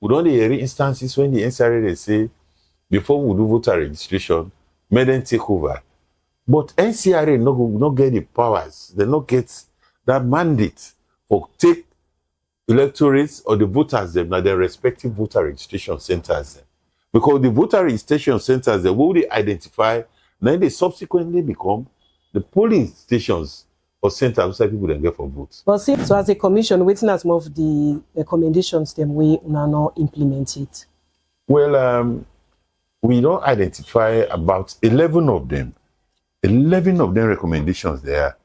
We don't hear instances when the NCRA they say, before we do voter registration, may then take over. But NCRA not get the powers. They not get that mandate for take electorates or the voters them at their respective voter registration centers. Them. Because the voter registration centers, they will they identify, then they subsequently become the polling stations or centers where people then get for votes. But see, so as a commission, waiting as more of the recommendations, them we now implement it. Well, we don't identify about 11 of them. 11 of them recommendations there.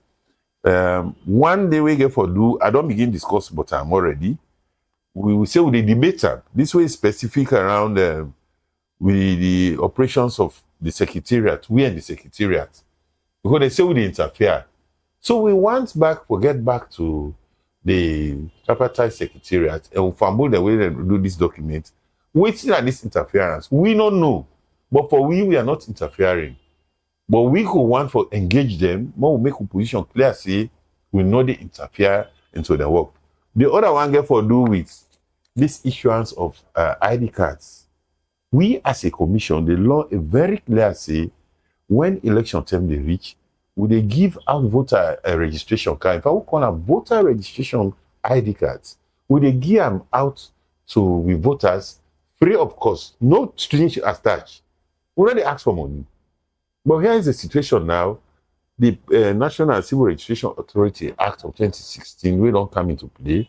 One day we get for do, I don't begin discuss, but I'm already. We will say with the debater. This way is specific around with the operations of the secretariat. We and the secretariat. Because they say we interfere. So we get back to the Tripartite Secretariat and we fumble the way they do this document. Waiting at this interference. We don't know. But for we are not interfering. But we could want to engage them, more we make a position clear, say, we know they interfere into the work. The other one get for do with this issuance of ID cards. We as a commission, the law is very clear, say, when election time they reach, will they give out voter registration card? If I would call a voter registration ID cards, will they give them out to we voters free of cost, no strings attached? We already ask for money. But here is the situation now. The National Civil Registration Authority Act of 2016 will not come into play.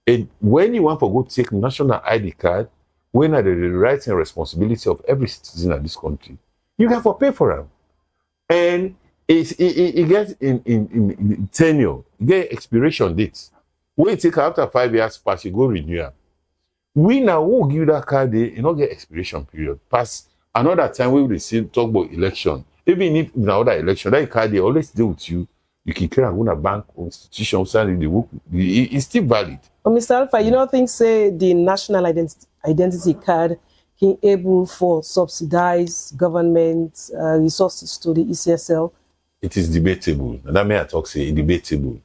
And when you want to go take national ID card, when are the rights and responsibility of every citizen of this country, you have to pay for them. And it gets in tenure, you get expiration dates. When you take after 5 years pass, you go renew them. We now won't give that card, you don't get expiration period. Pass another time we will see talk about election. Even if in another election, that card they always deal with you. You can carry a bank or institution, it's still valid. But Mr. Alpha, you don't think say the national identity card can able for subsidize government resources to the ECSL? It is debatable. And that may I talk say debatable.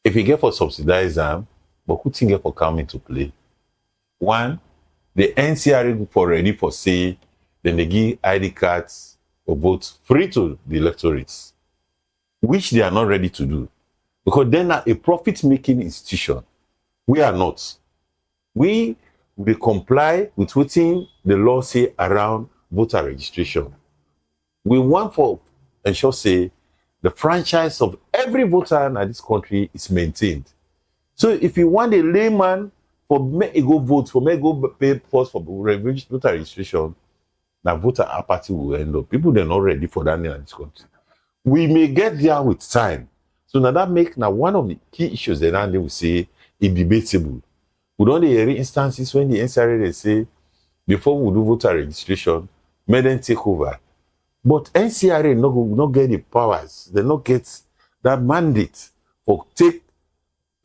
If you get for subsidize them, but who think get for come into play? One, the NCRA for ready for say, then they give ID cards or votes free to the electorates, which they are not ready to do. Because they're not a profit-making institution. We are not. We will comply with what the law say around voter registration. We want for ensure say the franchise of every voter in this country is maintained. So if you want a layman for me go vote, for me go pay first for voter registration, now voter apathy will end up. People they're not ready for that in this country. We may get there with time. So now that make now one of the key issues that they will say is debatable. We don't hear instances when the NCRA they say before we do voter registration, may then take over. But NCRA not get the powers. They not get that mandate for take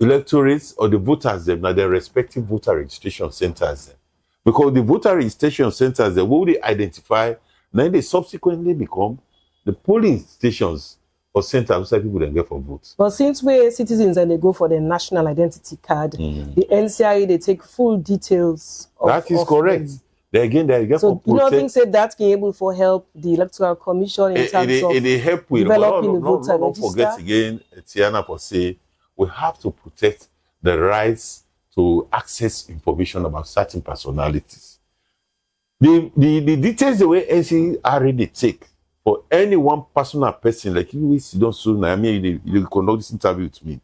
electorates or the voters them at their respective voter registration centers. Them. Because the voter registration centers, they will they identify, then they subsequently become the polling stations or centers where people then get for votes. But since we're citizens and they go for the national identity card, the NCRA, they take full details of that is correct. They get so you don't think say that can able for help the Electoral Commission in terms of help with developing the voter register? Don't forget again, Tiana, for say, we have to protect the rights to access information about certain personalities. The details the way NCRA they take for any one personal person, like you don't soon, I mean, you conduct this interview with me.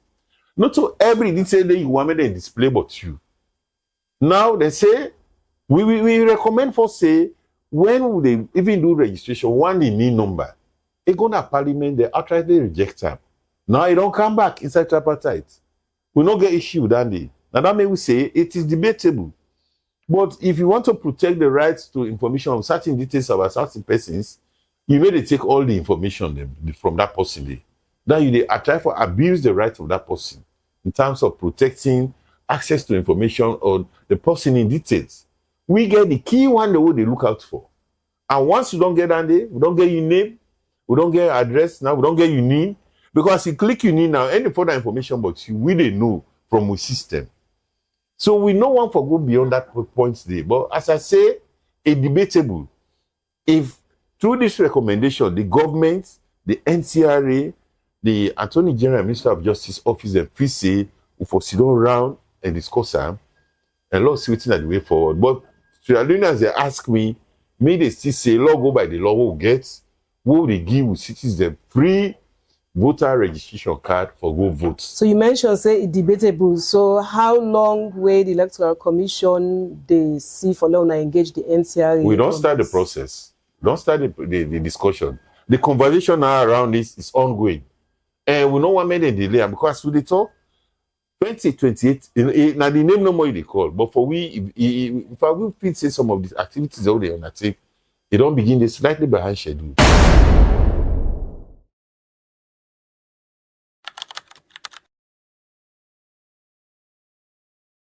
Not to every detail that you want me to display but you. Now they say, we recommend for say, when they even do registration, one the NIN number, they go to parliament, they outrightly reject them. Now it don't come back inside tripartite. We don't get issue with that day. Now that may we say it is debatable. But if you want to protect the rights to information of certain details about certain persons, you may take all the information from that person. Then you try to abuse the right of that person in terms of protecting access to information on the person in details. We get the key one the way they look out for. And once you don't get that there, we don't get your name, we don't get your address now, we don't get your name. Because you click your name now, any further information but you really know from our system. So we no want for go beyond that point today. But as I say, it's debatable. If through this recommendation, the government, the NCRA, the Attorney General and Minister of Justice office, and FISA will for sit down around and discuss them, and Lord see what's the way forward. But Sierra Leoneans, they ask me they still say, law go by the law, who gets, who they give with citizens free voter registration card for go vote. So you mentioned, say, it's debatable. So how long will the Electoral Commission, they see for long engage the NCRA? We don't start the process. Don't start the discussion. The conversation now around this is ongoing. And we don't want to make a delay because we they talk 2028, now the name no more they call. But for we, if I will fit say some of these activities that they undertake, they don't begin this slightly behind schedule.